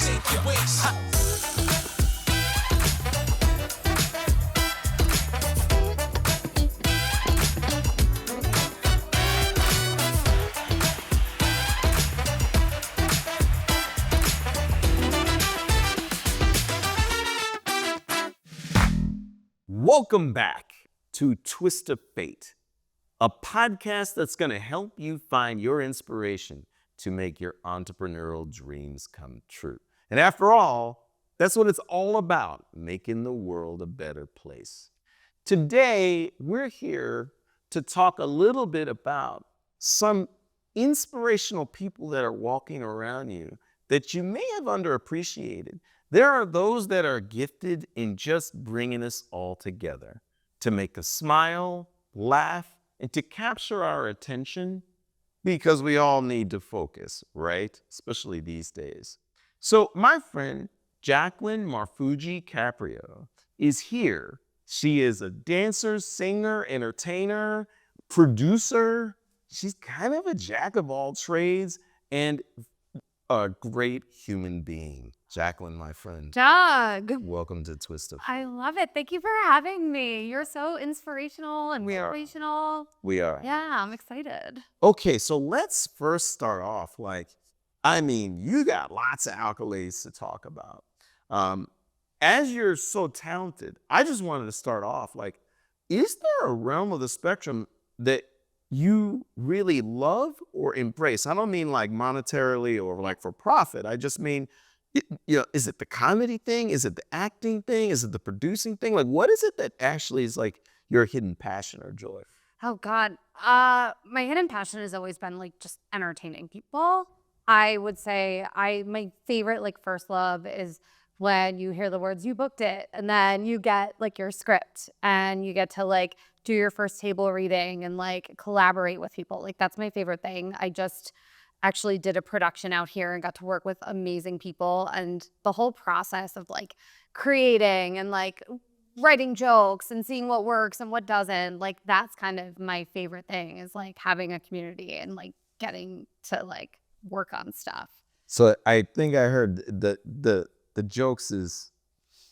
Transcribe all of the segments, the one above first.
shake your waist. Welcome back to Twist of Fate, a podcast that's going to help you find your inspiration to make your entrepreneurial dreams come true. And after all, that's what it's all about, making the world a better place. Today, we're here to talk a little bit about some inspirational people that are walking around you that you may have underappreciated. There are those that are gifted in just bringing us all together to make us smile, laugh, and to capture our attention because we all need to focus, right? Especially these days. So my friend, Jaclyn Marfuggi Caprio, is here. She is a dancer, singer, entertainer, producer. She's kind of a jack of all trades and a great human being. Jacqueline, my friend. Doug. Welcome to Twist of Fate. I love it. Thank you for having me. You're so inspirational and motivational. We are. Yeah, I'm excited. Okay, so let's first start off you got lots of accolades to talk about. As you're so talented, I just wanted to start off is there a realm of the spectrum that you really love or embrace? I don't mean like monetarily or for profit. I just mean, is it the comedy thing? Is it the acting thing? Is it the producing thing? What is it that actually is your hidden passion or joy? Oh God. My hidden passion has always been just entertaining people. I would say my favorite first love is when you hear the words, "You booked it," and then you get your script and you get to do your first table reading and collaborate with people. That's my favorite thing. I just actually did a production out here and got to work with amazing people, and the whole process of creating and writing jokes and seeing what works and what doesn't, that's kind of my favorite thing, is having a community and getting to work on stuff. So I think I heard the jokes is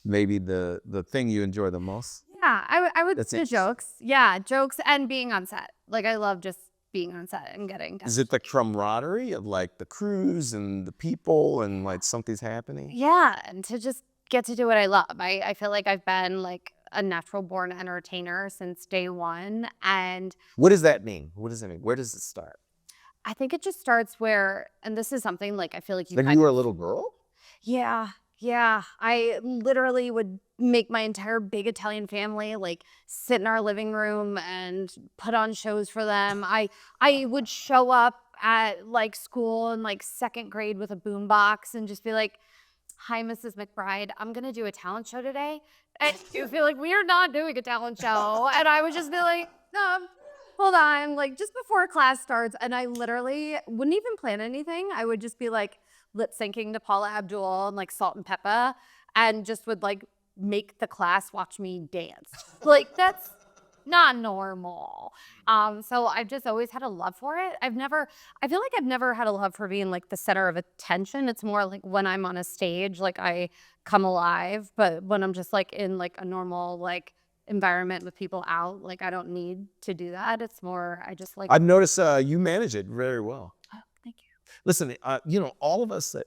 maybe the thing you enjoy the most. Yeah, I would say jokes. Yeah, jokes and being on set. I love just being on set and getting done. Is it the camaraderie of the crews and the people and something's happening? Yeah, and to just get to do what I love. I feel like I've been a natural born entertainer since day one. And what does that mean? What does it mean? Where does it start? I think it just starts where, and this is something I feel like you were a little girl? Yeah. I literally would make my entire big Italian family sit in our living room and put on shows for them. I would show up at school in second grade with a boombox and just be like, "Hi, Mrs. McBride, I'm gonna do a talent show today." And you feel we are not doing a talent show. And I would just be like, hold on, just before class starts. And I literally wouldn't even plan anything. I would just be lip syncing to Paula Abdul and Salt and Pepper, and just would make the class watch me dance. That's not normal. So I've just always had a love for it. I feel like I've never had a love for being the center of attention. It's more when I'm on a stage, I come alive. But when I'm just in a normal environment with people out, I don't need to do that. It's more, I just I've noticed you manage it very well. Oh, thank you. Listen, all of us that,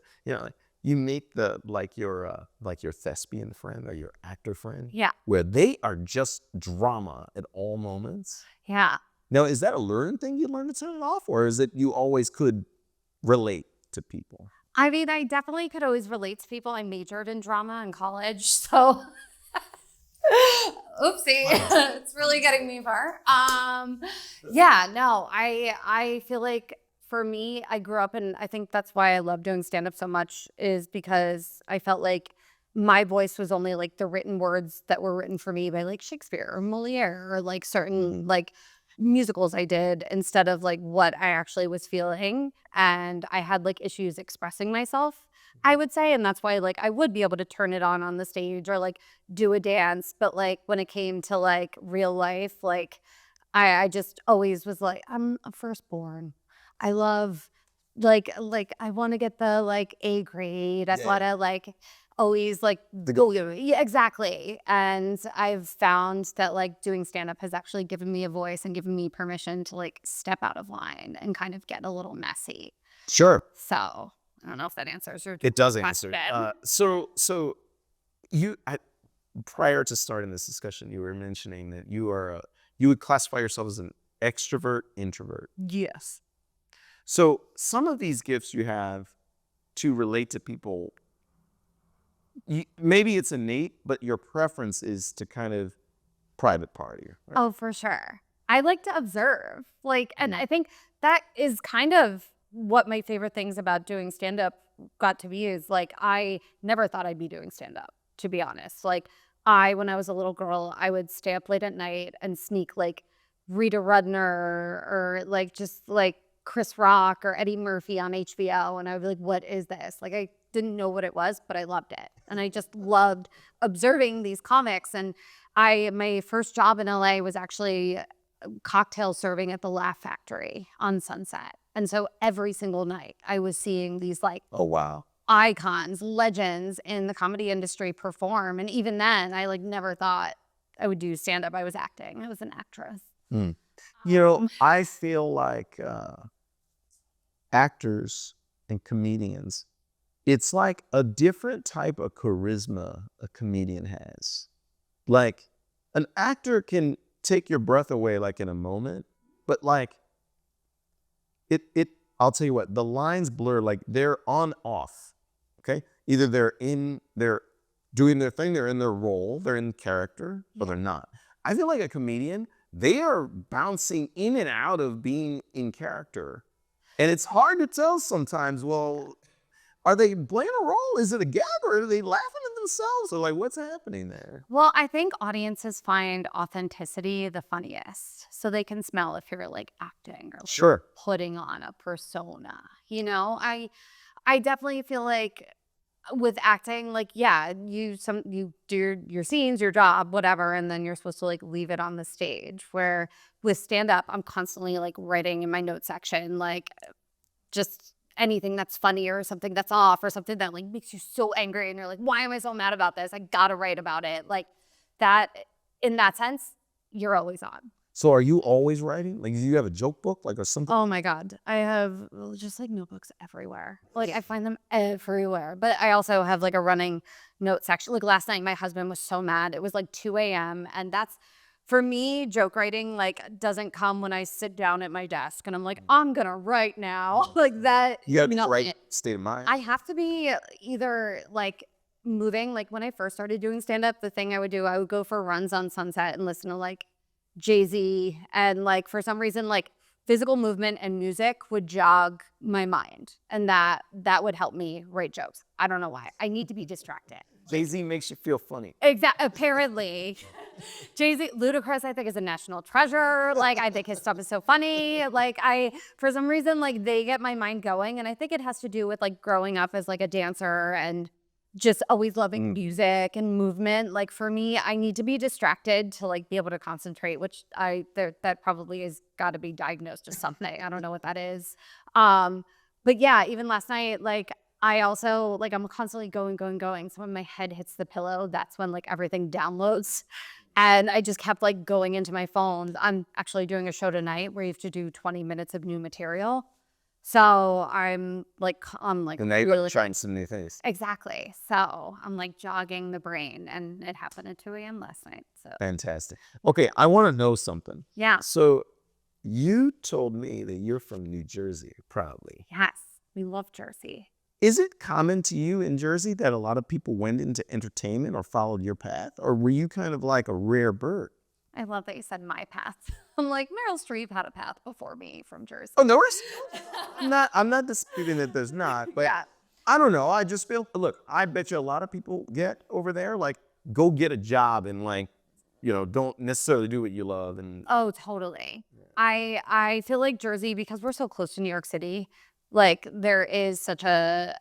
you meet your thespian friend or your actor friend. Yeah. Where they are just drama at all moments. Yeah. Now, is that a learned thing you learned to turn it off, or is it you always could relate to people? I mean, I definitely could always relate to people. I majored in drama in college, so oopsie, it's really getting me far. I feel for me, I grew up, and I think that's why I love doing stand-up so much, is because I felt my voice was only the written words that were written for me by Shakespeare or Moliere or certain musicals I did, instead of what I actually was feeling. And I had issues expressing myself, I would say. And that's why I would be able to turn it on the stage or do a dance. But when it came to real life, I just always was I'm a firstborn. I love I want to get the like A grade. I Yeah. want to like always like go. Yeah, exactly. And I've found that like doing stand up has actually given me a voice and given me permission to like step out of line and kind of get a little messy. Sure. So I don't know if that answers your It does question. answer. So prior to starting this discussion, you were mentioning that you would classify yourself as an extrovert, introvert. Yes. So some of these gifts you have to relate to people, maybe it's innate, but your preference is to kind of private party. Right? Oh, for sure. I like to observe. And I think that is kind of what my favorite things about doing stand up got to be is like I never thought I'd be doing stand up, to be honest. When I was a little girl, I would stay up late at night and sneak like Rita Rudner or like just like Chris Rock or Eddie Murphy on HBO. And I would be like, what is this? Like I didn't know what it was, but I loved it. And I just loved observing these comics. And my first job in LA was actually cocktail serving at the Laugh Factory on Sunset. And so every single night I was seeing these like Oh, wow. icons, legends in the comedy industry perform. And even then I like never thought I would do stand up. I was acting. I was an actress. I feel like actors and comedians, it's like a different type of charisma a comedian has. Like an actor can take your breath away like in a moment, but like I'll tell you what, the lines blur, like they're on off. Okay. Either they're doing their thing, they're in their role, they're in character, or they're not. I feel like a comedian, they are bouncing in and out of being in character. And it's hard to tell sometimes, well, are they playing a role? Is it a gag or are they laughing at themselves? Or like, what's happening there? Well, I think audiences find authenticity the funniest. So they can smell if you're like acting or like Sure. putting on a persona. I definitely feel like with acting, like, yeah, you do your scenes, your job, whatever, and then you're supposed to like leave it on the stage. Where with stand up, I'm constantly like writing in my note section, like just anything that's funny or something that's off or something that like makes you so angry and you're like, why am I so mad about this? I gotta write about it. Like that, in that sense, you're always on. So are you always writing? Like, do you have a joke book, like, or something? Oh my God. I have just like notebooks everywhere. Like I find them everywhere. But I also have like a running note section. Like last night, my husband was so mad. It was like 2 a.m. And that's, for me, joke writing like doesn't come when I sit down at my desk and I'm like, I'm gonna write now. Like that. You got to be the right state of mind. I have to be either like moving. Like when I first started doing stand up, the thing I would do, I would go for runs on Sunset and listen to like Jay-Z, and like for some reason like physical movement and music would jog my mind, and that would help me write jokes. I don't know why. I need to be distracted. Jay-Z makes you feel funny. Apparently. Jay-Z, Ludacris, I think, is a national treasure. Like I think his stuff is so funny. Like for some reason, like they get my mind going, and I think it has to do with like growing up as like a dancer and just always loving music and movement. Like for me, I need to be distracted to like be able to concentrate, which that probably has got to be diagnosed as something. I don't know what that is. But yeah, even last night, like I also like I'm constantly going. So when my head hits the pillow, that's when like everything downloads. And I just kept like going into my phone. I'm actually doing a show tonight where you have to do 20 minutes of new material. So I'm like And they really trying some new things. exactly. So I'm like jogging the brain, and it happened at 2 a.m. last night. So Fantastic. Okay, I want to know something. yeah, So you told me that you're from New Jersey, probably. yes, we love Jersey. Is it common to you in Jersey that a lot of people went into entertainment or followed your path? Or were you kind of like a rare bird? I love that you said my path. I'm like, Meryl Streep had a path before me from Jersey. Oh, no, I'm not disputing that there's not, but Yeah. I don't know. I just feel, look, I bet you a lot of people get over there, like, go get a job and like, don't necessarily do what you love. And Oh, totally. I feel like Jersey, because we're so close to New York City, like there is such a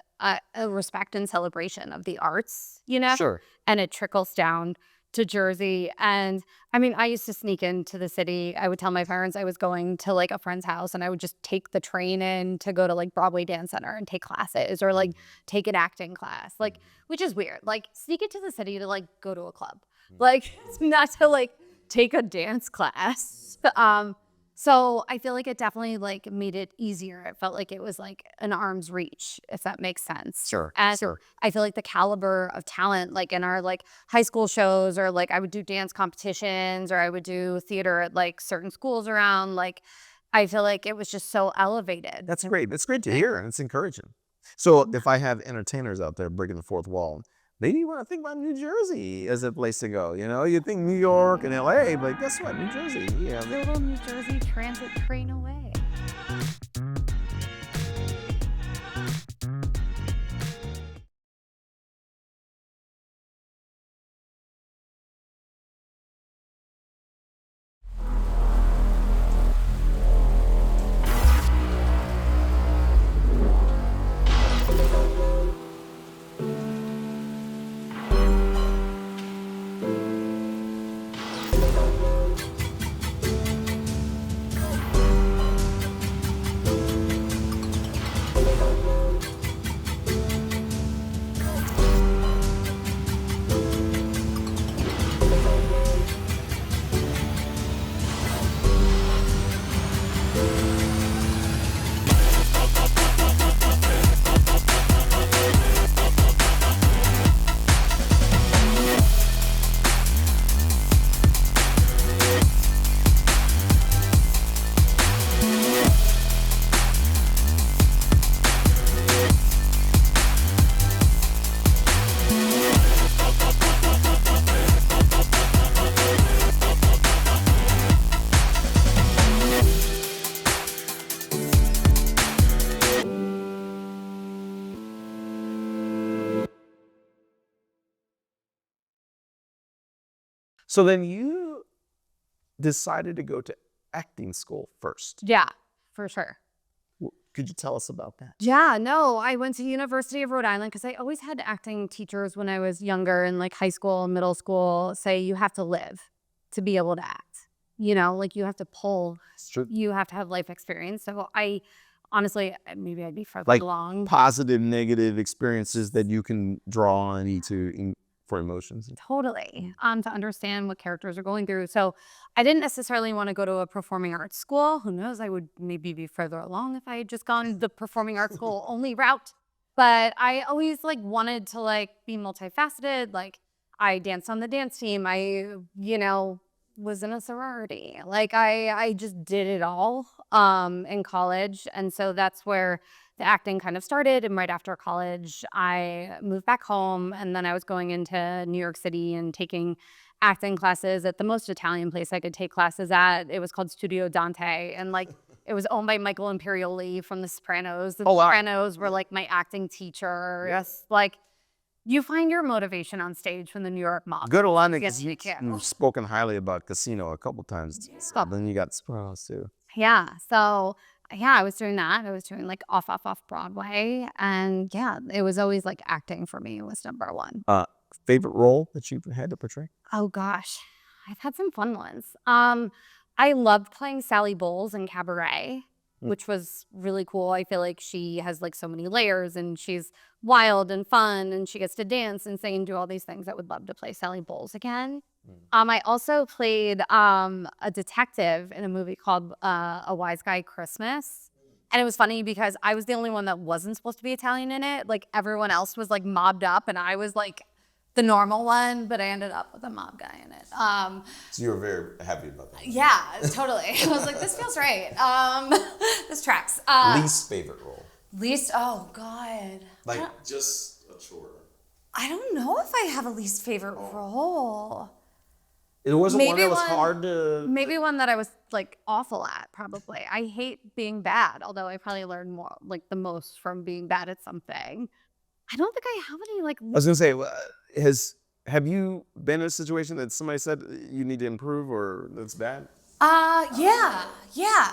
respect and celebration of the arts, Sure. and it trickles down to Jersey. And I mean, I used to sneak into the city. I would tell my parents I was going to like a friend's house and I would just take the train in to go to like Broadway Dance Center and take classes or like take an acting class, like, which is weird. Like sneak into the city to like go to a club, like not to like take a dance class. So I feel like it definitely like made it easier. It felt like it was like an arm's reach, if that makes sense. Sure. And Sure. I feel like the caliber of talent, like in our like high school shows, or like I would do dance competitions, or I would do theater at like certain schools around. Like I feel like it was just so elevated. That's great. That's great to hear, and it's encouraging. So if I have entertainers out there breaking the fourth wall, maybe you want to think about New Jersey as a place to go. You know, you think New York and LA, but guess what? New Jersey. Yeah. Little New Jersey transit train away. So then you decided to go to acting school first. Yeah, for sure. Could you tell us about that? Yeah, no, I went to University of Rhode Island because I always had acting teachers when I was younger in like high school and middle school say you have to live to be able to act. You know, like you have to pull, It's true. you have to have life experience. So I honestly, maybe I'd be further Like along. positive, negative experiences that you can draw on for emotions. Totally. To understand what characters are going through. So I didn't necessarily want to go to a performing arts school. Who knows? I would maybe be further along if I had just gone the performing arts school only route. But I always like wanted to like be multifaceted. Like I danced on the dance team. I, was in a sorority. Like I just did it all in college. And so that's where the acting kind of started. And right after college, I moved back home. And then I was going into New York City and taking acting classes at the most Italian place I could take classes at. It was called Studio Dante. And like, it was owned by Michael Imperioli from The Sopranos. The Sopranos were like my acting teacher. Yes. Like, you find your motivation on stage when the New York mob. Good Alana, because you've spoken highly about Casino a couple times. Yeah. Then you got Sopranos too. Yeah. So yeah, I was doing that. I was doing like off Broadway. And yeah, it was always like acting for me was number one. Favorite role that you've had to portray? Oh gosh, I've had some fun ones. I loved playing Sally Bowles in Cabaret, which was really cool. I feel like she has like so many layers and she's wild and fun and she gets to dance and sing and do all these things. I would love to play Sally Bowles again. I also played a detective in a movie called A Wise Guy Christmas. And it was funny because I was the only one that wasn't supposed to be Italian in it. Like everyone else was like mobbed up and I was like the normal one, but I ended up with a mob guy in it. So you were very happy about that? Yeah, totally. I was like, this feels right. This tracks. Least favorite role? Oh God. Like just a chore. I don't know if I have a least favorite role. It wasn't one that was hard to... Maybe one that I was like awful at, probably. I hate being bad, although I probably learned more, like the most from being bad at something. I don't think I have any like... I was going to say, have you been in a situation that somebody said you need to improve or that's bad? Yeah.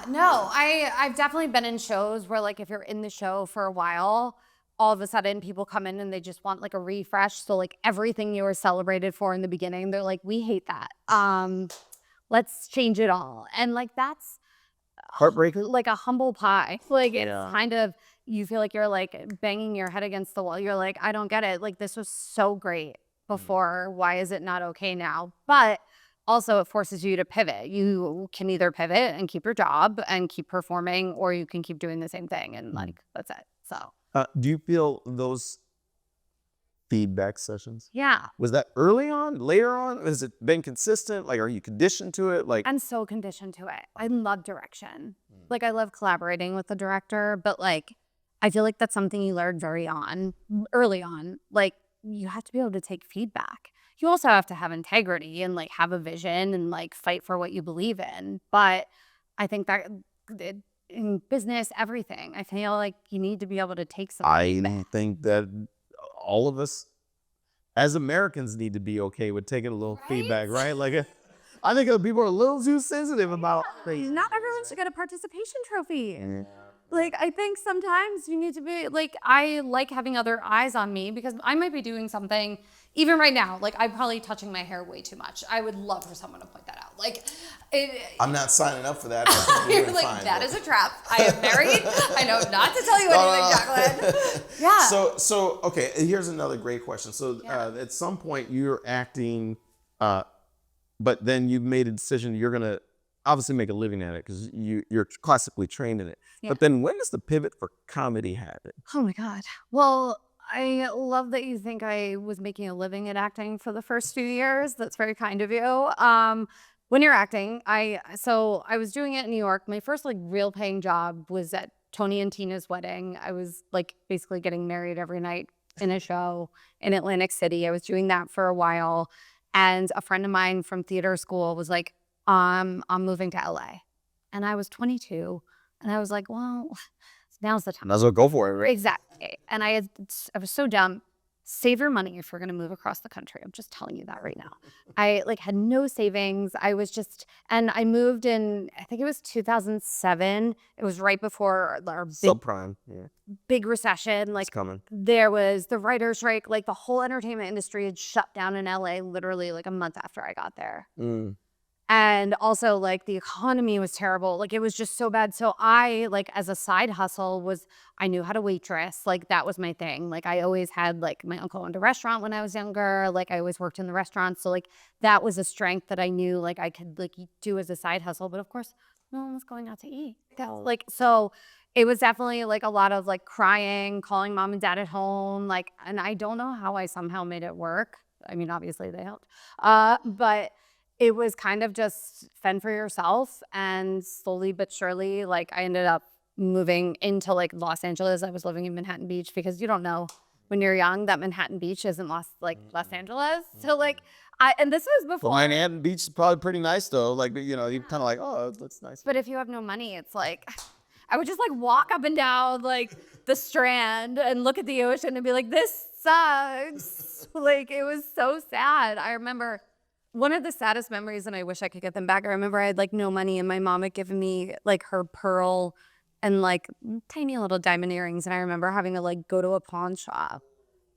No, I've definitely been in shows where like if you're in the show for a while, all of a sudden people come in and they just want like a refresh. So like everything you were celebrated for in the beginning, they're like, we hate that. Let's change it all. And like that's Heartbreaker? like a humble pie. Like it's Yeah. kind of, you feel like you're like banging your head against the wall. You're like, I don't get it. Like this was so great before. Why is it not okay now? But also it forces you to pivot. You can either pivot and keep your job and keep performing, or you can keep doing the same thing and like that's it. So Do you feel those feedback sessions, yeah. was that early on, later on? Has it been consistent? Like, are you conditioned to it? Like, I'm so conditioned to it. I love direction. Like I love collaborating with the director, but like I feel like that's something you learn early on. Like you have to be able to take feedback. You also have to have integrity and like have a vision and like fight for what you believe in. But I think that in business, everything, I feel like you need to be able to take some feedback. I think that all of us as Americans need to be okay with taking a little feedback, right? Like, I think people are a little too sensitive about things. Not everyone should get a participation trophy. Like, I think sometimes you need to be, like, I like having other eyes on me because I might be doing something, even right now, like, I'm probably touching my hair way too much. I would love for someone to point that out. Like, I'm not signing up for that. you're like, that is a trap. I am married. I know not to tell you anything, Jacqueline. Yeah. So okay, here's another great question. So at some point you're acting, but then you made a decision you're gonna obviously make a living at it because you're classically trained in it. Yeah. But then when does the pivot for comedy happen? Oh my God. Well, I love that you think I was making a living at acting for the first few years. That's very kind of you. When you're acting, I was doing it in New York. My first like real paying job was at Tony and Tina's wedding. I was like basically getting married every night in a show in Atlantic City. I was doing that for a while. And a friend of mine from theater school was like, I'm moving to LA. And I was 22. And I was like, well, now's the time. Might as well go for it, right? Exactly. And I was so dumb. Save your money if you're going to move across the country. I'm just telling you that right now. I like had no savings. And I moved in, I think it was 2007. It was right before our Subprime, big recession. Like it's coming. there was the writer's strike. Like the whole entertainment industry had shut down in LA literally like a month after I got there. And also like the economy was terrible. Like it was just so bad. So I like as a side hustle I knew how to waitress. Like that was my thing. Like I always had like my uncle owned a restaurant when I was younger. Like I always worked in the restaurant. So like that was a strength that I knew like I could like do as a side hustle. But of course no one was going out to eat. Like so it was definitely like a lot of like crying, calling mom and dad at home. Like, and I don't know how I somehow made it work. I mean, obviously they helped. But it was kind of just fend for yourself, and slowly but surely, like I ended up moving into like Los Angeles. I was living in Manhattan Beach because you don't know when you're young that Manhattan Beach isn't Los Angeles. So like and this was before. Well, Manhattan Beach is probably pretty nice though. Like, you know, you're kind of like, oh, it looks nice. But if you have no money, it's like I would just like walk up and down like the Strand and look at the ocean and be like, this sucks. Like it was so sad. I remember one of the saddest memories, and I wish I could get them back. I remember I had like no money and my mom had given me like her pearl and like tiny little diamond earrings. And I remember having to like go to a pawn shop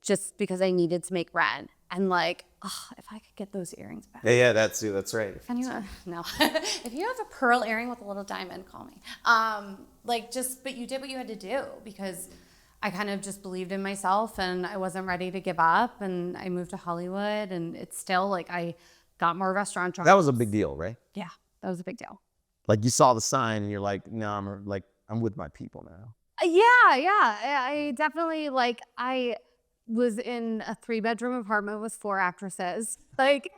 just because I needed to make rent. And like, oh, if I could get those earrings back. Yeah, that's right. Can you, no. If you have a pearl earring with a little diamond, call me. But you did what you had to do because I kind of just believed in myself and I wasn't ready to give up. And I moved to Hollywood, and it's still like I got more restaurant jobs. That was a big deal, right? Yeah, that was a big deal. Like you saw the sign and you're like, no, I'm with my people now. Yeah. I definitely I was in a 3-bedroom apartment with 4 actresses. Like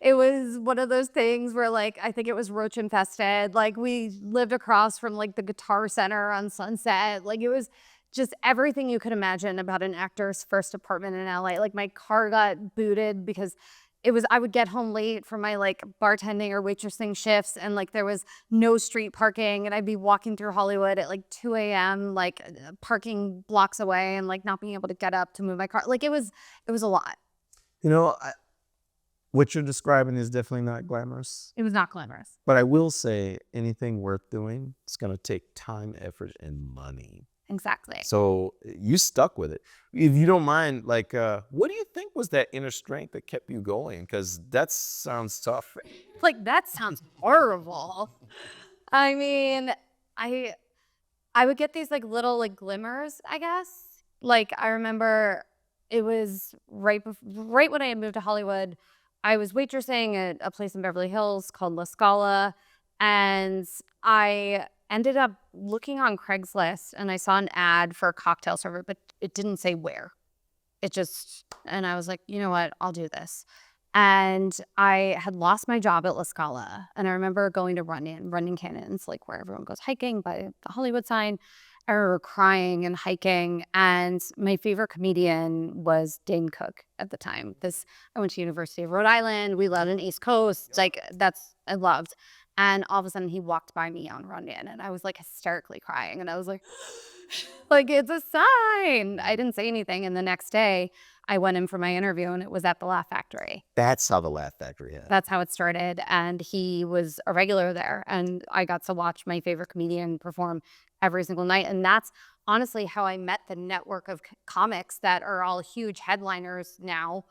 it was one of those things where like I think it was roach infested. Like we lived across from like the Guitar Center on Sunset. Like it was just everything you could imagine about an actor's first apartment in LA. Like my car got booted because I would get home late from my like bartending or waitressing shifts, and like there was no street parking, and I'd be walking through Hollywood at like 2 a.m. like parking blocks away and like not being able to get up to move my car. Like it was a lot. You know, what you're describing is definitely not glamorous. It was not glamorous. But I will say anything worth doing, it's going to take time, effort, and money. Exactly. So you stuck with it. If you don't mind, like, what do you think was that inner strength that kept you going? Because that sounds tough. Like, that sounds horrible. I mean, I I would get these like little like glimmers, I guess. Like I remember it was right when I had moved to Hollywood. I was waitressing at a place in Beverly Hills called La Scala, and I ended up looking on Craigslist and I saw an ad for a cocktail server, but it didn't say where. And I was like, you know what, I'll do this. And I had lost my job at La Scala. And I remember going to Runyon Canyons, like where everyone goes hiking by the Hollywood sign. I remember crying and hiking. And my favorite comedian was Dane Cook at the time. I went to University of Rhode Island. We lived on the East Coast. Like I loved. And all of a sudden he walked by me on Runyon and I was like hysterically crying. And I was like, like, it's a sign. I didn't say anything. And the next day I went in for my interview and it was at the Laugh Factory. That's how the Laugh Factory is. That's how it started. And he was a regular there. And I got to watch my favorite comedian perform every single night. And that's honestly how I met the network of comics that are all huge headliners now.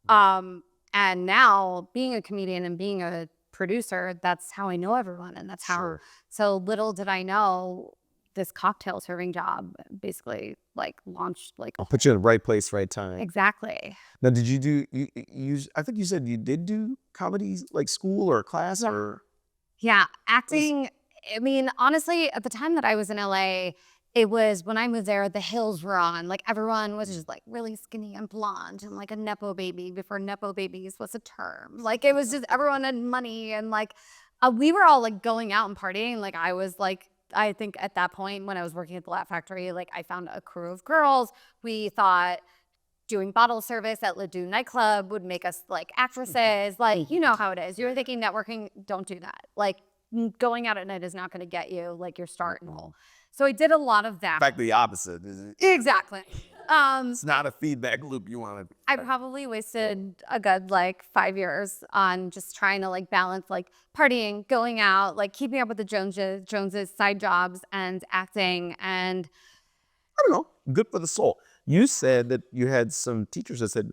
And now being a comedian and being a producer, that's how I know everyone. And that's how, so little did I know this cocktail serving job basically like launched like I'll put you in the right place, right time. Exactly. Now, did you do you I think you said you did do comedy like school or class or Yeah, acting. I mean, honestly, at the time that I was in LA, it was when I moved there, the hills were on. Like everyone was just like really skinny and blonde and like a Nepo baby before Nepo babies was a term. Like it was just everyone had money and like we were all like going out and partying. Like I was like, I think at that point when I was working at the Laugh Factory, like I found a crew of girls. We thought doing bottle service at Ledoux nightclub would make us like actresses. Like, you know how it is. You're thinking networking, don't do that. Like going out at night is not going to get you like your start and all. So I did a lot of that. in fact the opposite? Exactly. It's not a feedback loop you want to. I probably wasted a good like 5 years on just trying to like balance like partying, going out, like keeping up with the Joneses, side jobs and acting. And I don't know, good for the soul. You said that you had some teachers that said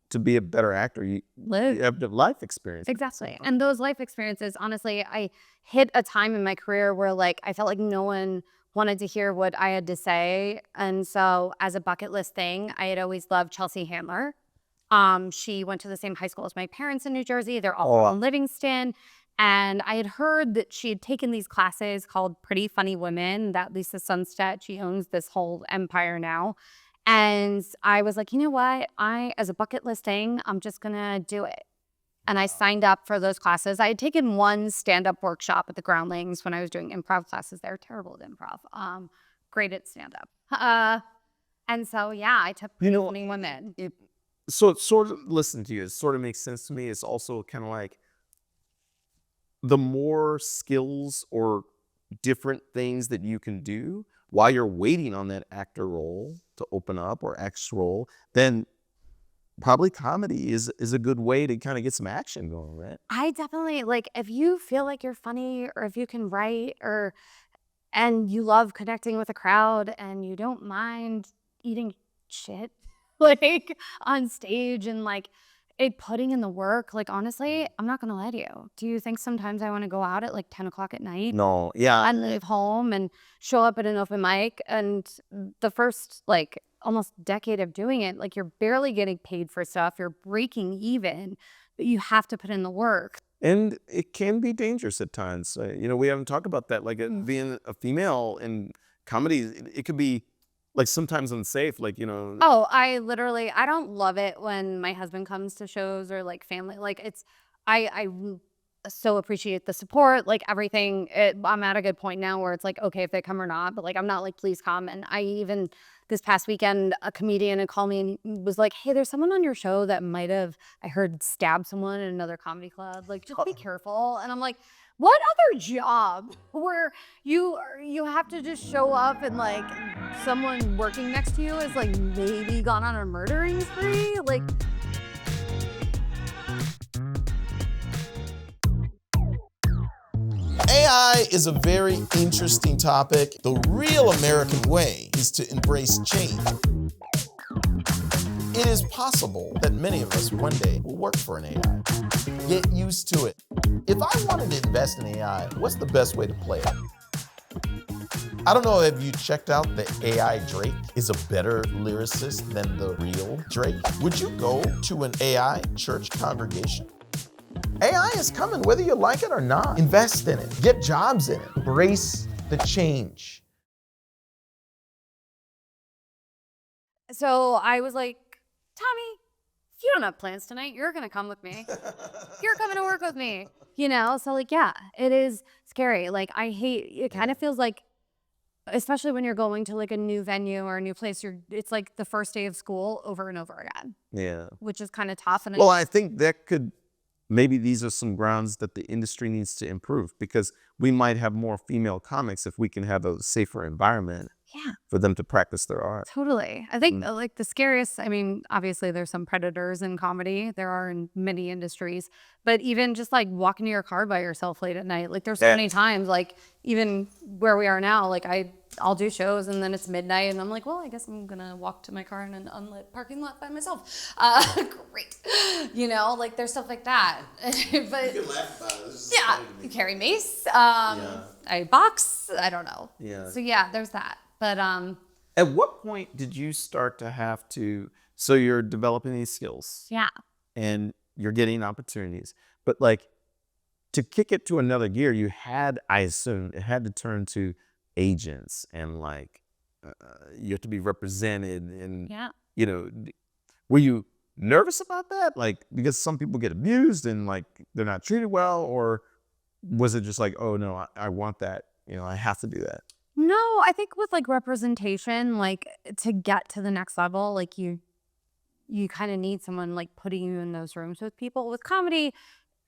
to be a better actor, you have to have life experience. Exactly. And those life experiences, honestly, I hit a time in my career where like I felt like no one wanted to hear what I had to say. And so as a bucket list thing, I had always loved Chelsea Handler. She went to the same high school as my parents in New Jersey. They're all from Livingston. And I had heard that she had taken these classes called Pretty Funny Women, that Lisa Sunstead, she owns this whole empire now. And I was like, you know what? As a bucket list thing, I'm just going to do it. And I signed up for those classes. I had taken one stand-up workshop at the Groundlings when I was doing improv classes. They're terrible at improv. Great at stand-up. And so, yeah, I took Pretty Funny Women. So it sort of, listen to you, it sort of makes sense to me. It's also kind of like the more skills or different things that you can do while you're waiting on that actor role to open up or actress role, then probably comedy is a good way to kind of get some action going, right? I definitely, like, if you feel like you're funny or if you can write and you love connecting with a crowd and you don't mind eating shit, like, on stage and, like, putting in the work, like, honestly, I'm not going to lie to you. Do you think sometimes I want to go out at, like, 10 o'clock at night? No, yeah. And leave home and show up at an open mic? And the first, like, almost decade of doing it, like, you're barely getting paid for stuff. You're breaking even, but you have to put in the work. And it can be dangerous at times. We haven't talked about that. Like being a female in comedy, it could be like sometimes unsafe. Like, Oh, I don't love it when my husband comes to shows or like family. Like I so appreciate the support, like everything. I'm at a good point now where it's like, okay, if they come or not, but like, I'm not like, please come. And I even this past weekend, a comedian had called me and was like, hey, there's someone on your show that might have, I heard, stabbed someone in another comedy club. Like, just be careful. And I'm like, what other job where you have to just show up and like someone working next to you is like maybe gone on a murdering spree? Like, AI is a very interesting topic. The real American way is to embrace change. It is possible that many of us one day will work for an AI. Get used to it. If I wanted to invest in AI, what's the best way to play it? I don't know if you checked out the AI Drake is a better lyricist than the real Drake. Would you go to an AI church congregation? AI is coming, whether you like it or not. Invest in it. Get jobs in it. Embrace the change. So I was like, Tommy, you don't have plans tonight. You're going to come with me. You're coming to work with me. You know? So like, yeah, it is scary. Like I hate, it kind of feels like, especially when you're going to like a new venue or a new place, it's like the first day of school over and over again. Yeah. Which is kind of tough. And Well, I think maybe these are some grounds that the industry needs to improve, because we might have more female comics if we can have a safer environment for them to practice their art. Totally. I think like the scariest, I mean, obviously there's some predators in comedy. There are in many industries, but even just like walking to your car by yourself late at night, like there's so many times, like even where we are now, like I'll do shows and then it's midnight and I'm like, well, I guess I'm going to walk to my car in an unlit parking lot by myself. Great. You know, like there's stuff like that. But You can laugh about it. yeah, you carry mace. I box. I don't know. Yeah. So yeah, there's that. But At what point did you start to have to, so you're developing these skills yeah. and you're getting opportunities, but like to kick it to another gear, I assume it had to turn to agents and like you have to be represented and, you know, were you nervous about that? Like, because some people get abused and like they're not treated well, or was it just like, oh no, I want that, you know, I have to do that? No, I think with like representation, like to get to the next level, like you kind of need someone like putting you in those rooms with people. With comedy,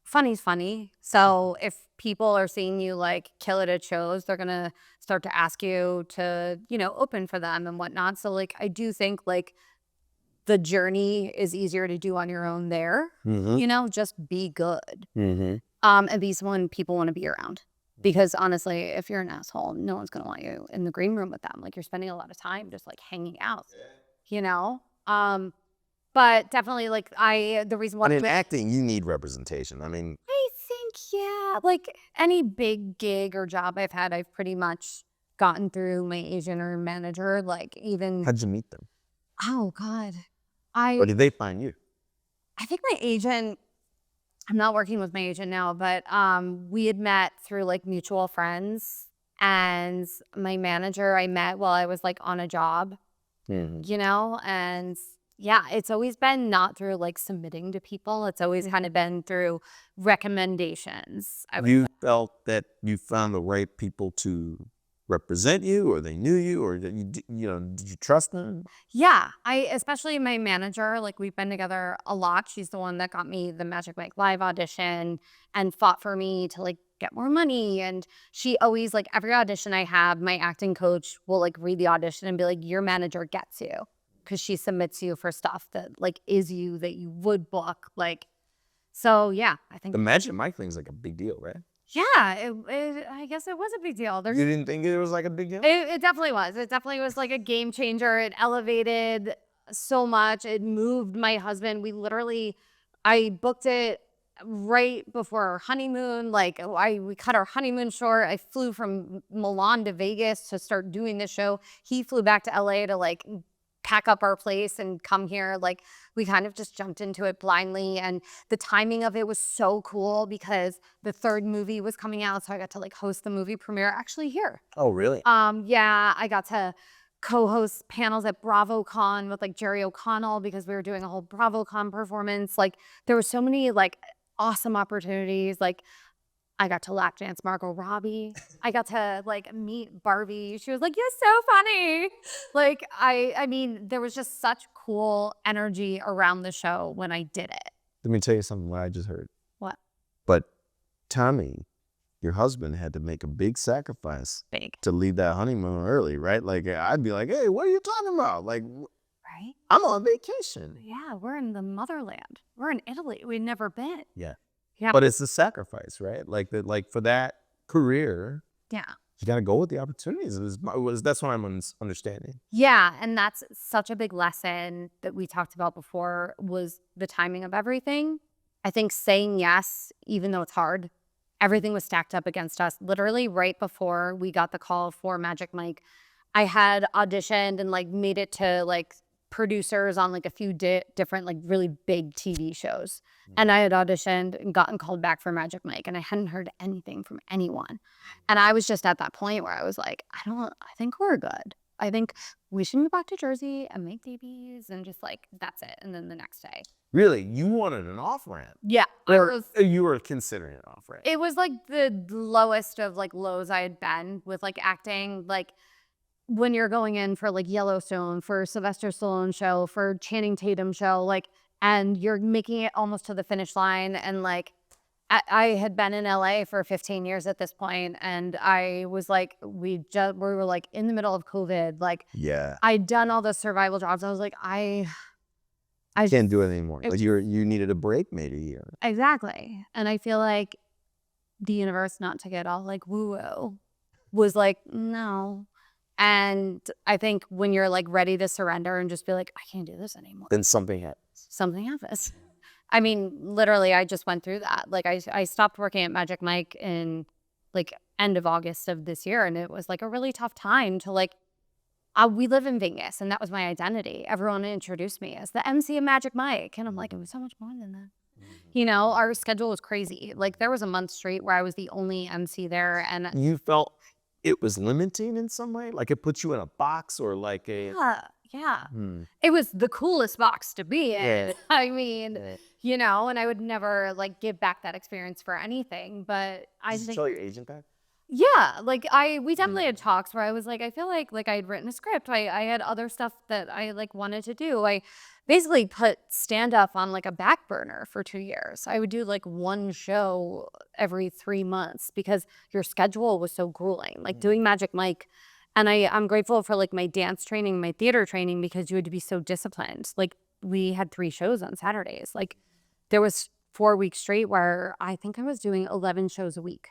funny's funny. So if people are seeing you like kill it at shows, they're gonna start to ask you to, you know, open for them and whatnot. So like I do think like the journey is easier to do on your own there. You know, just be good. And be someone people want to be around. Because honestly, if you're an asshole, no one's going to want you in the green room with them. Like you're spending a lot of time just like hanging out, you know? But definitely like the reason why. But in acting, you need representation. I mean, I think, yeah, like any big gig or job I've had, I've pretty much gotten through my agent or manager. Like even. how'd you meet them? Oh God. Or did they find you? I think my agent, I'm not working with my agent now, but we had met through like mutual friends, and my manager I met while I was like on a job, you know, and yeah, it's always been not through like submitting to people. It's always kind of been through recommendations. You felt that you found the right people to represent you, or they knew you, or that did you trust them? Yeah, especially my manager, like we've been together a lot. She's the one that got me the Magic Mike Live audition and fought for me to like get more money. And she always, like every audition I have, my acting coach will like read the audition and be like, your manager gets you, because she submits you for stuff that like is you, that you would book. Like, so yeah, I think The Magic Mike thing's like a big deal, right? yeah, I guess it was a big deal. You didn't think it was like a big deal? It definitely was. It definitely was like a game changer. It elevated so much. It moved my husband. I booked it right before our honeymoon. Like we cut our honeymoon short. I flew from Milan to Vegas to start doing this show. He flew back to LA to like pack up our place and come here. Like we kind of just jumped into it blindly, and the timing of it was so cool because the third movie was coming out, so I got to like host the movie premiere actually here. Oh, really? Yeah, I got to co-host panels at BravoCon with like Jerry O'Connell because we were doing a whole BravoCon performance. Like there were so many like awesome opportunities. Like I got to lap dance Margot Robbie. I got to like meet Barbie. She was like, "You're so funny." Like I mean, there was just such cool energy around the show when I did it. Let me tell you something what I just heard. What? But Tommy, your husband, had to make a big sacrifice Big. to leave that honeymoon early, right? Like I'd be like, hey, what are you talking about? Like, Right? I'm on vacation. Yeah, we're in the motherland. We're in Italy. We'd never been. Yeah. Yeah. But it's a sacrifice, right? Like for that career, Yeah. you got to go with the opportunities. That's what I'm understanding. Yeah, and that's such a big lesson that we talked about before was the timing of everything. I think saying yes, even though it's hard, everything was stacked up against us. Literally right before we got the call for Magic Mike, I had auditioned and like made it to like producers on like a few different like really big TV shows. And I had auditioned and gotten called back for Magic Mike, and I hadn't heard anything from anyone. And I was just at that point where I was like, I think we're good. I think we should move back to Jersey and make babies and just like, that's it. And then the next day. Really? You wanted an off-ramp? Yeah. Or you were considering an off-ramp? It was like the lowest of like lows I had been with like acting. Like when you're going in for like Yellowstone, for Sylvester Stallone show, for Channing Tatum show, like, and you're making it almost to the finish line. And like, I had been in LA for 15 years at this point, and I was like, we were like in the middle of COVID. Like, yeah, I'd done all the survival jobs. I was like, I can't do it anymore. Like you needed a break, maybe. Exactly. And I feel like the universe, not to get all like woo-woo, was like, no. And I think when you're like ready to surrender and just be like, I can't do this anymore, then something happens. Something happens. I mean, literally, I just went through that. Like I stopped working at Magic Mike in like end of August of this year. And it was like a really tough time to like, we live in Vegas, and that was my identity. Everyone introduced me as the MC of Magic Mike. And I'm like, it was so much more than that. You know, our schedule was crazy. Like there was a month straight where I was the only MC there. And you felt it was limiting in some way? Like it put you in a box or like a... Yeah. It was the coolest box to be in. Yeah. I mean, you know, and I would never like give back that experience for anything. But I think... Did you tell your agent that? Yeah, like we definitely had talks where I was like, I feel like I had written a script. I had other stuff that I like wanted to do. I basically put stand up on like a back burner for 2 years. I would do like one show every 3 months because your schedule was so grueling. Like doing Magic Mike, and I'm grateful for like my dance training, my theater training, because you had to be so disciplined. Like we had 3 shows on Saturdays. Like there was 4 weeks straight where I think I was doing 11 shows a week.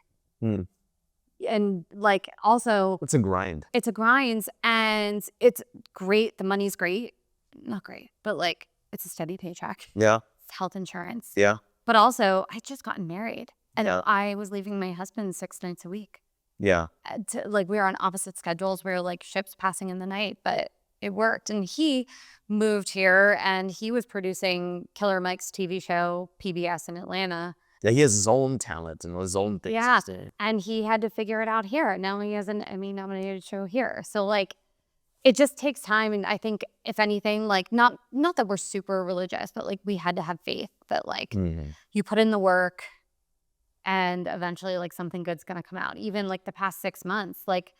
And like also it's a grind. It's a grind, and it's great. The money's great. Not great, but like it's a steady paycheck. Yeah. It's health insurance. Yeah. But also I just gotten married, and I was leaving my husband 6 nights a week. Yeah. Like we were on opposite schedules. We were like ships passing in the night, but it worked. And he moved here, and he was producing Killer Mike's TV show, PBS in Atlanta. Yeah, he has his own talent and his own things. Yeah, and he had to figure it out here. Now he has an Emmy-nominated show here. So, like, it just takes time. And I think, if anything, like, not that we're super religious, but, like, we had to have faith that, like, you put in the work and eventually, like, something good's going to come out. Even, like, the past 6 months, like,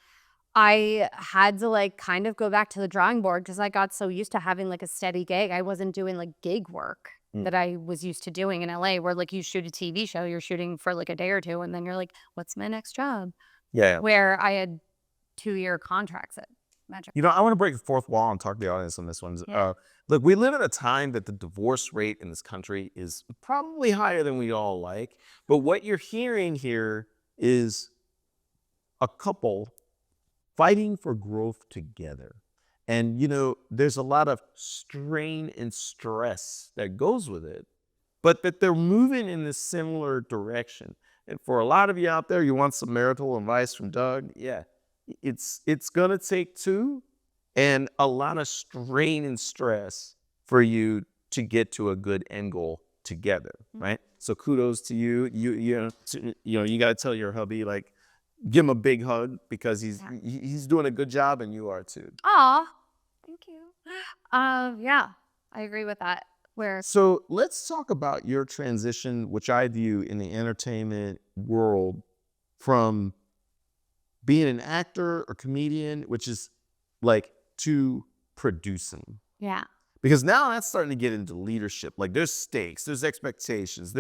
I had to, like, kind of go back to the drawing board because I got so used to having, like, a steady gig. I wasn't doing, like, gig work that I was used to doing in LA, where like you shoot a TV show, you're shooting for like a day or two, and then you're like, what's my next job? Yeah. Where I had 2-year contracts at Magic. You know, I want to break the fourth wall and talk to the audience on this one. Yeah. Look, we live in a time that the divorce rate in this country is probably higher than we all like. But what you're hearing here is a couple fighting for growth together. And, you know, there's a lot of strain and stress that goes with it, but that they're moving in this similar direction. And for a lot of you out there, you want some marital advice from Doug? Yeah, it's going to take 2 and a lot of strain and stress for you to get to a good end goal together, right? So kudos to you. You got to tell your hubby, like, give him a big hug because he's doing a good job, and you are too. Aw. Thank you. Yeah, I agree with that. So let's talk about your transition, which I view in the entertainment world, from being an actor or comedian, which is like, to producing. Yeah. Because now that's starting to get into leadership. Like there's stakes, there's expectations,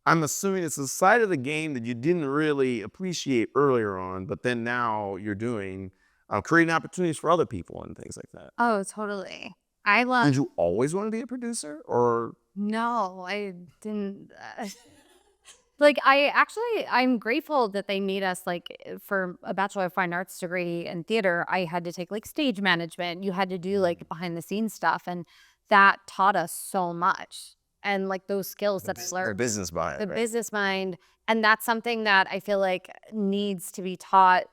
I'm assuming it's a side of the game that you didn't really appreciate earlier on, but then now you're doing. Creating opportunities for other people and things like that. Oh, totally. Did you always want to be a producer, or? No, I didn't. Like, I'm grateful that they made us, like, for a Bachelor of Fine Arts degree in theater, I had to take, like, stage management. You had to do, like, behind the scenes stuff, and that taught us so much. And, like, those skills that I The learned. business behind The it, right? business mind, and that's something that I feel like needs to be taught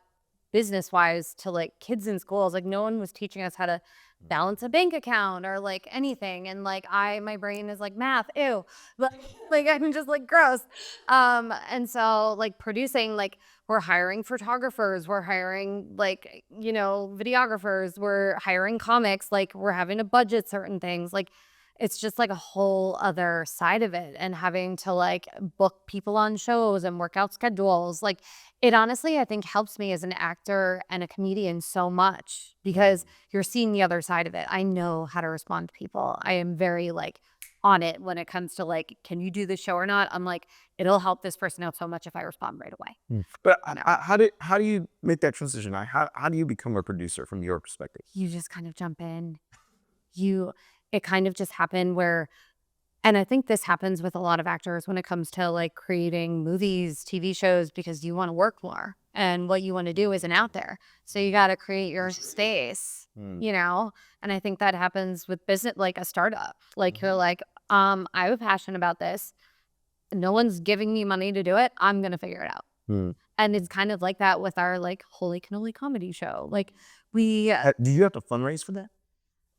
business-wise to, like, kids in schools. Like, no one was teaching us how to balance a bank account or, like, anything, and, like, my brain is like, "Math, ew." But, like, I'm just, like, gross. And so, like, producing, like, we're hiring photographers, we're hiring, like, videographers, we're hiring comics, like, we're having to budget certain things, like, it's just, like, a whole other side of it, and having to, like, book people on shows and work out schedules, like, it honestly, I think, helps me as an actor and a comedian so much because you're seeing the other side of it. I know how to respond to people. I am very, like, on it when it comes to, like, can you do this show or not? I'm like, it'll help this person out so much if I respond right away. But No. how do you make that transition? How do you become a producer from your perspective? You just kind of jump in. It kind of just happened where, and I think this happens with a lot of actors when it comes to, like, creating movies, TV shows, because you want to work more and what you want to do isn't out there. So you got to create your space, And I think that happens with business, like a startup. Like, you're like, I have a passion about this. No one's giving me money to do it. I'm going to figure it out. And it's kind of like that with our, like, Holy Cannoli comedy show. Like, Do you have to fundraise for that?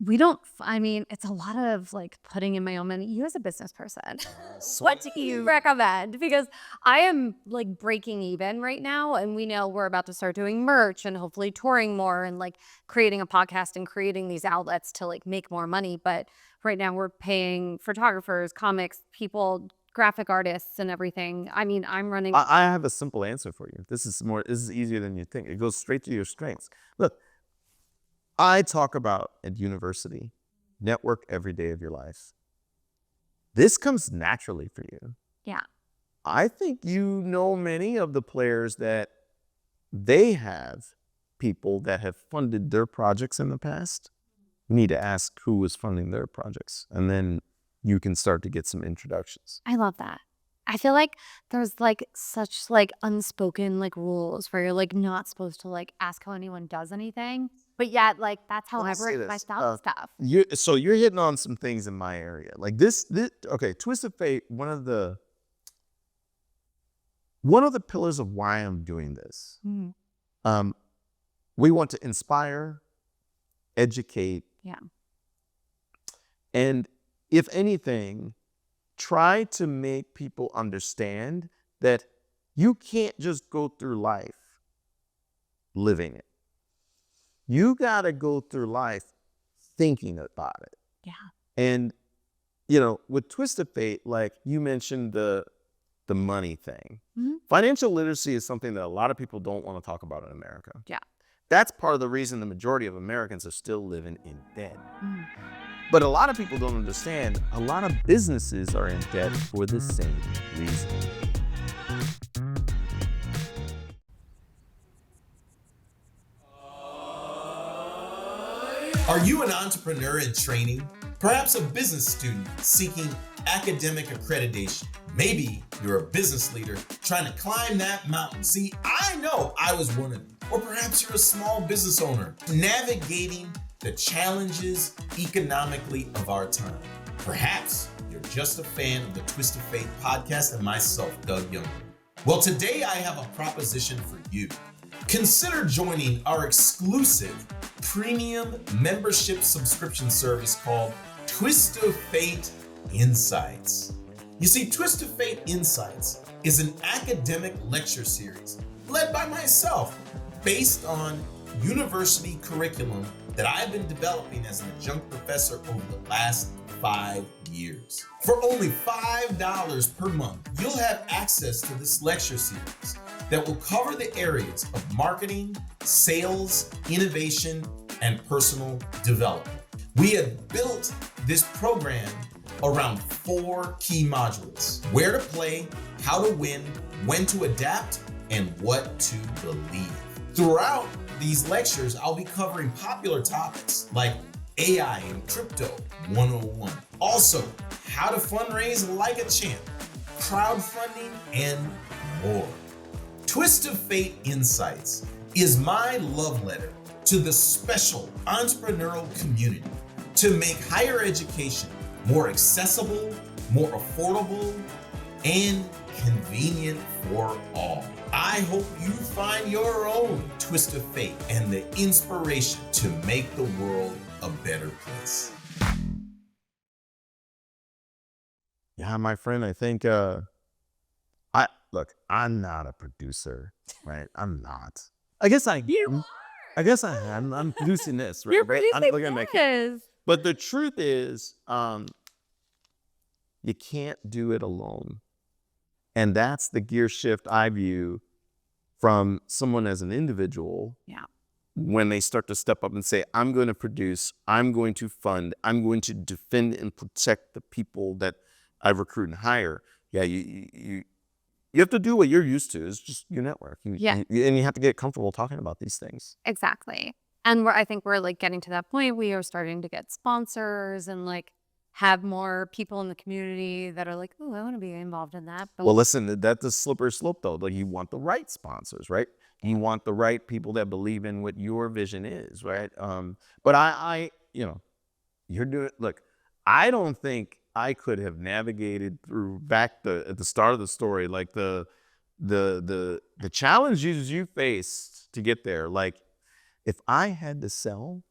we don't, I mean, it's a lot of, like, putting in my own money. You as a business person, what do you recommend? Because I am, like, breaking even right now, and we know we're about to start doing merch and hopefully touring more and, like, creating a podcast and creating these outlets to, like, make more money. But right now we're paying photographers, comics, people, graphic artists and everything. I mean, I'm running. I have a simple answer for you. This is easier than you think. It goes straight to your strengths. Look, I talk about at university, network every day of your life. This comes naturally for you. Yeah. I think you know many of the players that they have people that have funded their projects in the past. You need to ask who was funding their projects, and then you can start to get some introductions. I love that. I feel like there's, like, such, like, unspoken, like, rules where you're, like, not supposed to, like, ask how anyone does anything, but yet, like, that's how I break my stuff. So you're hitting on some things in my area. Like this okay, Twist of Fate, one of the pillars of why I'm doing this. We want to inspire, educate, and if anything, try to make people understand that you can't just go through life living it. You got to go through life thinking about it. Yeah. And, with Twist of Fate, like you mentioned the money thing. Financial literacy is something that a lot of people don't want to talk about in America. Yeah. That's part of the reason the majority of Americans are still living in debt. But a lot of people don't understand, a lot of businesses are in debt for the same reason. Are you an entrepreneur in training? Perhaps a business student seeking academic accreditation. Maybe you're a business leader trying to climb that mountain. See, I know I was one of them. Or perhaps you're a small business owner navigating the challenges economically of our time. Perhaps you're just a fan of the Twist of Fate podcast and myself, Doug Young. Well, today I have a proposition for you. Consider joining our exclusive premium membership subscription service called Twist of Fate Insights. You see, Twist of Fate Insights is an academic lecture series led by myself based on university curriculum that I've been developing as an adjunct professor over the last 5 years. For only $5 per month, you'll have access to this lecture series that will cover the areas of marketing, sales, innovation, and personal development. We have built this program around 4 key modules: where to play, how to win, when to adapt, and what to believe. Throughout these lectures, I'll be covering popular topics like AI and crypto 101. Also, how to fundraise like a champ, crowdfunding, and more. Twist of Fate Insights is my love letter to the special entrepreneurial community to make higher education more accessible, more affordable, and convenient for all. I hope you find your own twist of fate and the inspiration to make the world a better place. Yeah, my friend, I think I'm not a producer, right? I'm not. I guess I am. I guess I am. I'm producing this, right? You're I'm producing looking at this. But the truth is, you can't do it alone. And that's the gear shift I view from someone as an individual. Yeah. When they start to step up and say, I'm going to produce, I'm going to fund, I'm going to defend and protect the people that I recruit and hire. Yeah, you have to do what you're used to. It's just your network. Yeah. And you have to get comfortable talking about these things. Exactly. And I think we're like getting to that point. We are starting to get sponsors and like have more people in the community that are like, oh, I want to be involved in that. But Well, listen, that's a slippery slope though. Like you want the right sponsors, right? You want the right people that believe in what your vision is, right? But I you're doing. Look, I don't think I could have navigated through at the start of the story, like the challenges you faced to get there. Like, if I had to sell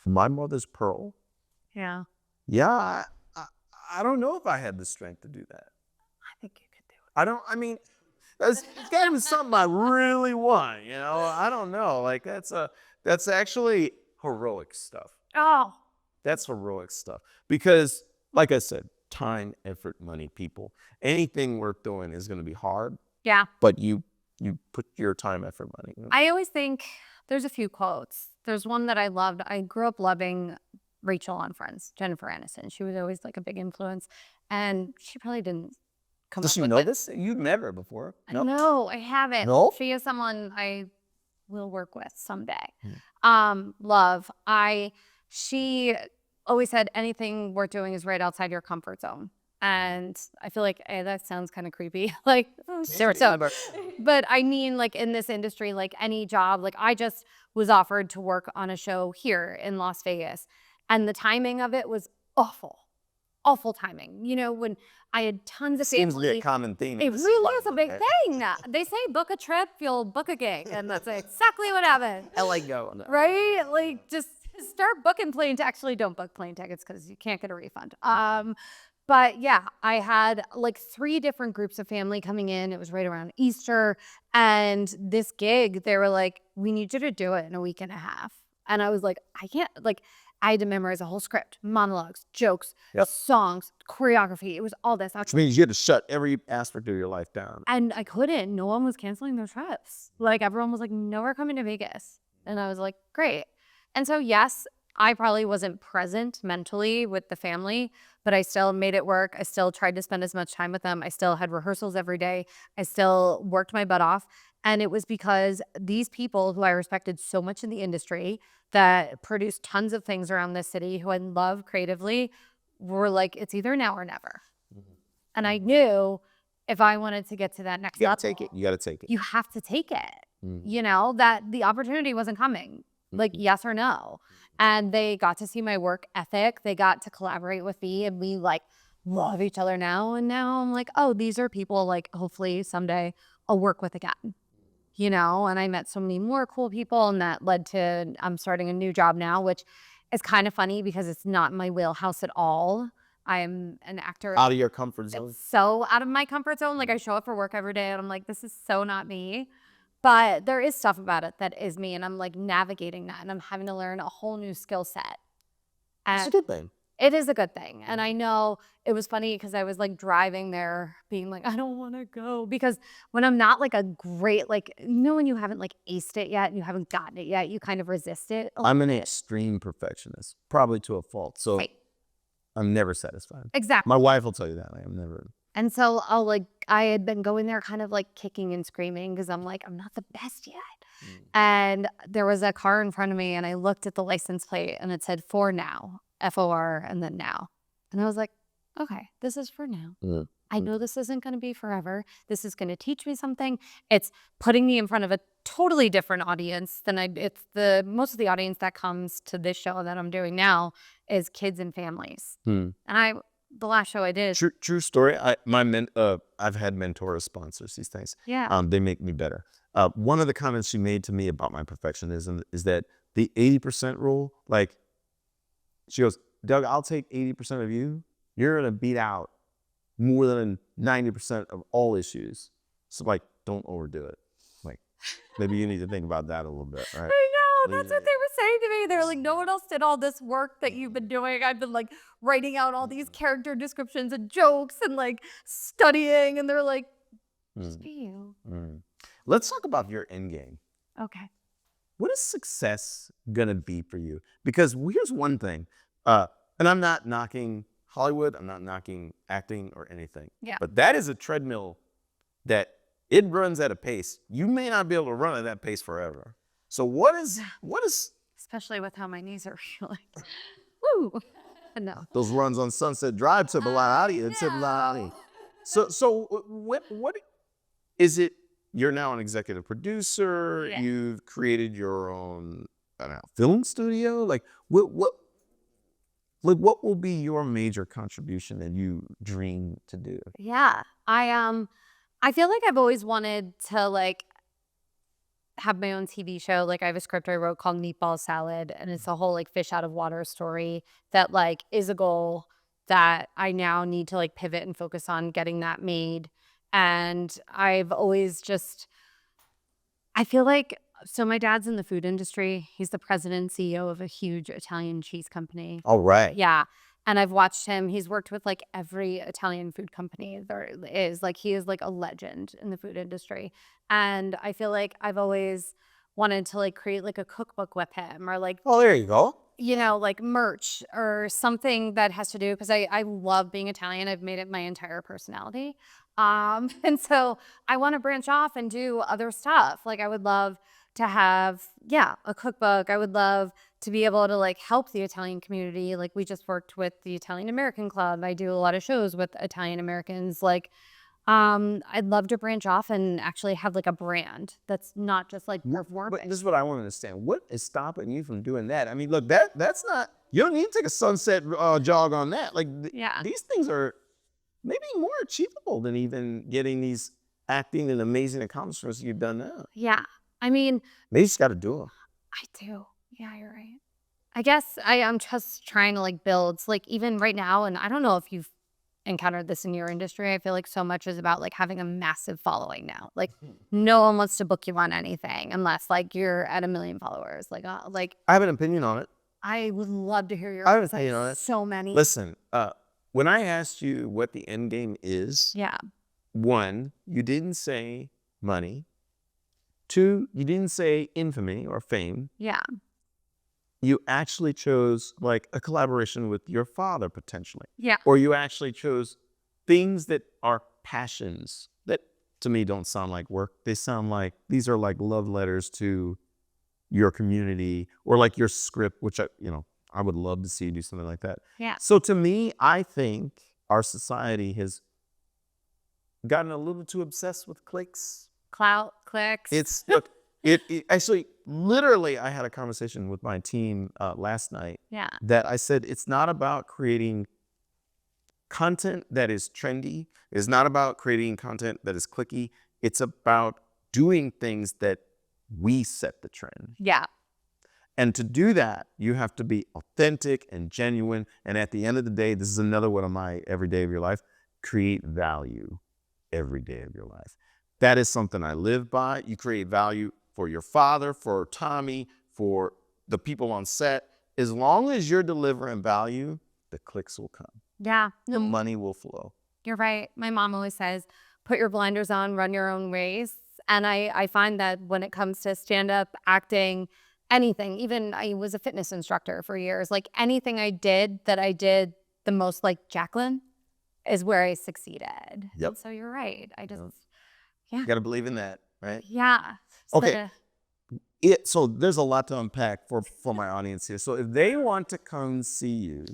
my mother's pearl, yeah, I don't know if I had the strength to do that. I think you could do it. I mean, it's got to be something I really want, I don't know. Like that's actually heroic stuff. Oh, That's heroic stuff. Because, like I said, time, effort, money, people. Anything worth doing is going to be hard. yeah. But you put your time, effort, money. I always think there's a few quotes. There's one that I loved. I grew up loving Rachel on Friends, Jennifer Aniston. She was always like a big influence. And she probably didn't come Does up she with know it. this? You've met her before. Nope. No, I haven't. No? She is someone I will work with someday. Hmm. Love. She always said anything worth doing is right outside your comfort zone. And I feel like that sounds kind of creepy. Like, but I mean, like in this industry, like any job, like I just was offered to work on a show here in Las Vegas. And the timing of it was awful timing. When I had tons of Seems to be a family. common theme. It really is a big thing. They say book a trip, you'll book a gig. And that's exactly what happened. LA go. No. Right? Like just start booking actually don't book plane tickets because you can't get a refund. But yeah, I had like 3 different groups of family coming in. It was right around Easter. And this gig, they were like, we need you to do it in a week and a half. And I was like, I can't, like, I had to memorize a whole script, monologues, jokes, songs, choreography. It was all this. Which means you had to shut every aspect of your life down. And I couldn't. No one was canceling their trips. Like everyone was like, no, we're coming to Vegas. And I was like, great. And so, yes, I probably wasn't present mentally with the family, but I still made it work. I still tried to spend as much time with them. I still had rehearsals every day. I still worked my butt off. And it was because these people who I respected so much in the industry that produced tons of things around this city, who I love creatively, were like, it's either now or never. Mm-hmm. And I knew if I wanted to get to that next level, take it. You got to take it. You have to take it. Mm-hmm. That the opportunity wasn't coming. Like, yes or no. And they got to see my work ethic. They got to collaborate with me, and we like love each other now. And now I'm like, oh, these are people like hopefully someday I'll work with again. And I met so many more cool people, and that led to I'm starting a new job now, which is kind of funny because it's not my wheelhouse at all. I am an actor. Out of your comfort zone. So out of my comfort zone. Like I show up for work every day and I'm like, this is so not me. But there is stuff about it that is me, and I'm like navigating that, and I'm having to learn a whole new skill set. It's a good thing. It is a good thing. And I know it was funny because I was like driving there being like, I don't want to go. Because when I'm not like a great, like, when you haven't like aced it yet and you haven't gotten it yet, you kind of resist it. I'm an extreme perfectionist, probably to a fault. So right. I'm never satisfied. Exactly. My wife will tell you that. I'm never. And so I had been going there kind of like kicking and screaming because I'm like, I'm not the best yet. And there was a car in front of me, and I looked at the license plate and it said for now, FOR, and then now. And I was like, okay, this is for now. I know this isn't going to be forever. This is going to teach me something. It's putting me in front of a totally different audience than it's most of the audience that comes to this show that I'm doing now is kids and families. And the last show I did. True story. I've had mentors, sponsors, these things. Yeah. They make me better. One of the comments she made to me about my perfectionism is that the 80% rule, like, she goes, Doug, I'll take 80% of you. You're going to beat out more than 90% of all issues. So, like, don't overdo it. Like, maybe you need to think about that a little bit, right? I know. That's what they were saying to me. They were like, no one else did all this work that you've been doing. I've been, like, writing out all these character descriptions and jokes and, like, studying. And they're like, just be you. Let's talk about your end game. Okay. What is success going to be for you? Because here's one thing, and I'm not knocking Hollywood, I'm not knocking acting or anything. Yeah. But that is a treadmill that it runs at a pace. You may not be able to run at that pace forever. So what is especially with how my knees are feeling. Woo. No. Those runs on Sunset Drive took a lot out of you. So what is it? You're now an executive producer. Yeah. You've created your own, I don't know, film studio. Like what will be your major contribution that you dream to do? Yeah. I feel like I've always wanted to, like, have my own TV show. Like, I have a script I wrote called Meatball Salad, and it's a whole, like, fish out of water story that, like, is a goal that I now need to, like, pivot and focus on getting that made. And I've always I feel like, so my dad's in the food industry. He's the president and CEO of a huge Italian cheese company. All right. Yeah. And I've watched him. He's worked with, like, every Italian food company there is. Like, he is, like, a legend in the food industry. And I feel like I've always wanted to, like, create, like, a cookbook with him, or, like, Oh, there you go. you know, like, merch or something that has to do, because I love being Italian. I've made it my entire personality. And so I want to branch off and do other stuff. Like, I would love to have, a cookbook. I would love to be able to, like, help the Italian community. Like, we just worked with the Italian American Club. I do a lot of shows with Italian Americans. Like, I'd love to branch off and actually have, like, a brand that's not just, like, performing. But this is what I want to understand. What is stopping you from doing that? I mean, look, that's not, you don't need to take a sunset jog on that. Like, these things are maybe more achievable than even getting these acting and amazing accomplishments you've done now. Yeah. I mean, maybe you just got to do them. I do. Yeah, you're right. I guess I'm just trying to, like, build, like, even right now, and I don't know if you've encountered this in your industry. I feel like so much is about, like, having a massive following now. Like, no one wants to book you on anything unless, like, you're at 1 million followers. Like, I have an opinion on it. I would love to hear your I have an opinion on it. So many. Listen, when I asked you what the end game is, one, you didn't say money. Two, you didn't say infamy or fame. Yeah. You actually chose, like, a collaboration with your father, potentially. Yeah. Or you actually chose things that are passions that, to me, don't sound like work. They sound like, these are like love letters to your community, or like your script, which I would love to see you do something like that. Yeah. So to me, I think our society has gotten a little too obsessed with clicks. Clout, clicks. It's look, it actually, literally, I had a conversation with my team last night. Yeah. That I said, it's not about creating content that is trendy. It's not about creating content that is clicky. It's about doing things that we set the trend. Yeah. And to do that, you have to be authentic and genuine. And at the end of the day, this is another one of my every day of your life, create value every day of your life. That is something I live by. You create value for your father, for Tommy, for the people on set. As long as you're delivering value, the clicks will come. Yeah. The money will flow. You're right. My mom always says, put your blinders on, run your own race. And I find that when it comes to stand-up, acting, anything, even I was a fitness instructor for years, like, anything I did the most like Jacqueline is where I succeeded. Yep. And so you're right. You got to believe in that, right? Yeah. Okay. So there's a lot to unpack for my audience here. So if they want to come see you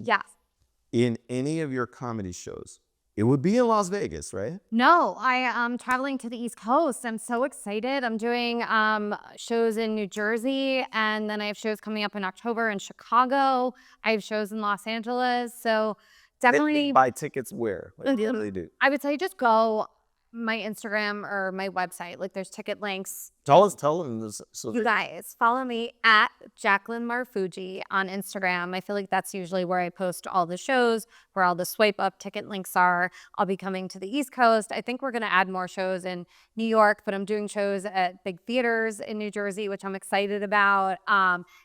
in any of your comedy shows, It would be in Las Vegas, right? No, I am traveling to the East Coast. I'm so excited. I'm doing shows in New Jersey, and then I have shows coming up in October in Chicago. I have shows in Los Angeles. So definitely Buy tickets where? Like, what do they do? I would say just go my Instagram or my website. Like there's ticket links. Tell them this. So You guys follow me at Jaclyn Marfuggi on Instagram. I feel like that's usually where I post all the shows, where all the swipe up ticket links are. I'll be coming to the East Coast. I think we're going to add more shows in New York, but I'm doing shows at big theaters in New Jersey, which I'm excited about.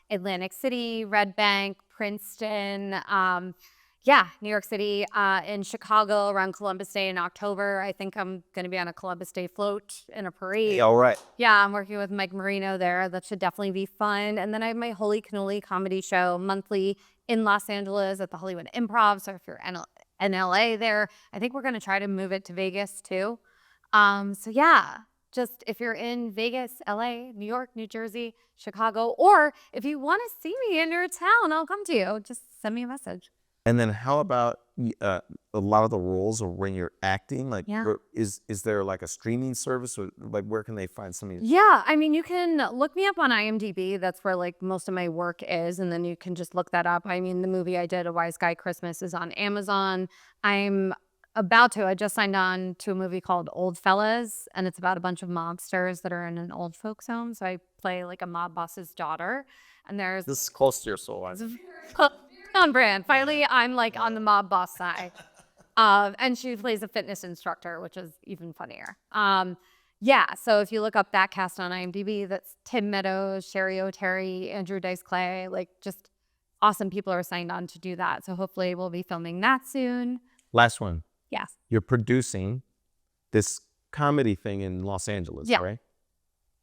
Atlantic City, Red Bank, Princeton, New York City, in Chicago around Columbus Day in October. I think I'm going to be on a Columbus Day float in a parade. all right. Yeah, I'm working with Mike Marino there. That should definitely be fun. And then I have my Holy Cannoli comedy show monthly in Los Angeles at the Hollywood Improv. So if you're in LA there, I think we're going to try to move it to Vegas too. Just if you're in Vegas, LA, New York, New Jersey, Chicago, or if you want to see me in your town, I'll come to you. Just send me a message. And then how about a lot of the roles, or when you're acting, like is there like a streaming service, or like where can they find some of your? Yeah, I mean, you can look me up on IMDb. That's where like most of my work is, and then you can just look that up. I mean, the movie I did, A Wise Guy Christmas, is on Amazon. I just signed on to a movie called Old Fellas, and it's about a bunch of mobsters that are in an old folks home. So I play like a mob boss's daughter, and there's This is close to your soul. on brand. Finally, I'm like on the mob boss side. And she plays a fitness instructor, which is even funnier. So if you look up that cast on IMDb, that's Tim Meadows, Sherry O'Terry, Andrew Dice Clay, like just awesome people are signed on to do that. So hopefully we'll be filming that soon. Last one. Yes. You're producing this comedy thing in Los Angeles, Yeah. right?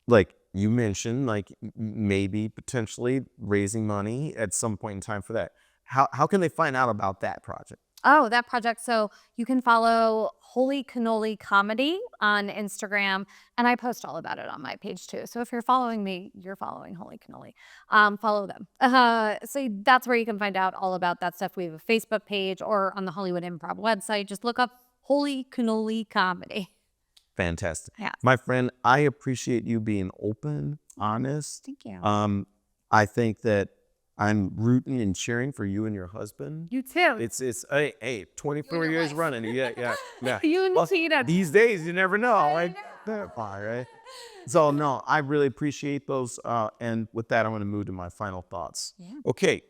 Like you mentioned, like maybe potentially raising money at some point in time for that. How can they find out about that project? Oh, that project. So you can follow Holy Cannoli Comedy on Instagram, and I post all about it on my page too. So if you're following me, you're following Holy Cannoli. Follow them. So that's where you can find out all about that stuff. We have a Facebook page, or on the Hollywood Improv website. Just look up Holy Cannoli Comedy. Fantastic. Yeah. My friend, I appreciate you being open, honest. Thank you. I think that I'm rooting and cheering for you and your husband. You too. It's 24 years running. Yeah. You and Tina. These days, you never know. Right? So no, I really appreciate those. And with that, I'm going to move to my final thoughts. Yeah. Okay,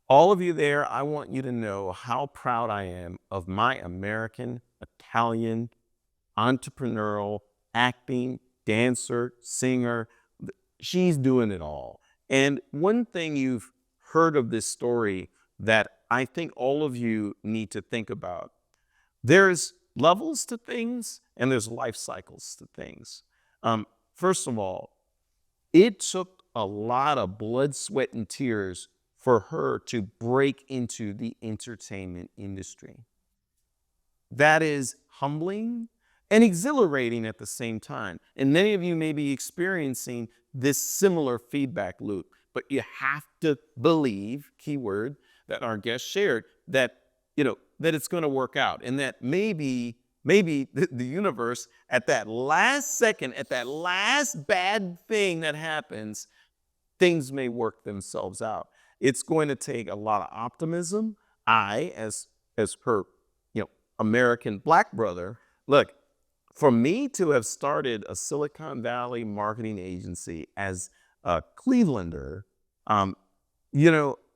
all of you there, I want you to know how proud I am of my American, Italian, entrepreneurial, acting, dancer, singer. She's doing it all. And one thing you've heard of this story that I think all of you need to think about. There's levels to things and there's life cycles to things. First of all, it took a lot of blood, sweat, and tears for her to break into the entertainment industry. That is humbling and exhilarating at the same time. And many of you may be experiencing this similar feedback loop. But you have to believe, keyword, that our guest shared, that it's going to work out, and that maybe the universe at that last second, at that last bad thing that happens, things may work themselves out. It's going to take a lot of optimism. I, as her, American Black brother, look, for me to have started a Silicon Valley marketing agency as a Clevelander,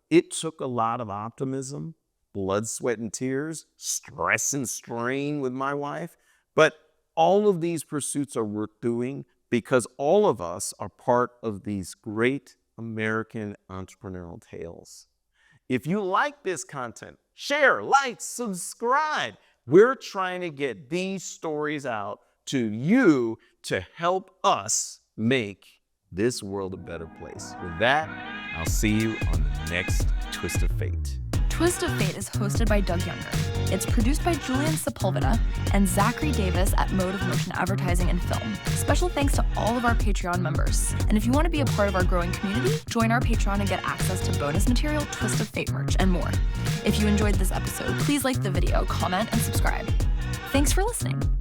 it took a lot of optimism, blood, sweat, and tears, stress and strain with my wife. But all of these pursuits are worth doing because all of us are part of these great American entrepreneurial tales. If you like this content, share, like, subscribe. We're trying to get these stories out to you to help us make this world a better place. With that, I'll see you on the next Twist of Fate. Twist of Fate is hosted by Doug Younger. It's produced by Julian Sepulveda and Zachary Davis at Mode of Motion Advertising and Film. Special thanks to all of our Patreon members. And if you want to be a part of our growing community, join our Patreon and get access to bonus material, Twist of Fate merch, and more. If you enjoyed this episode, please like the video, comment, and subscribe. Thanks for listening.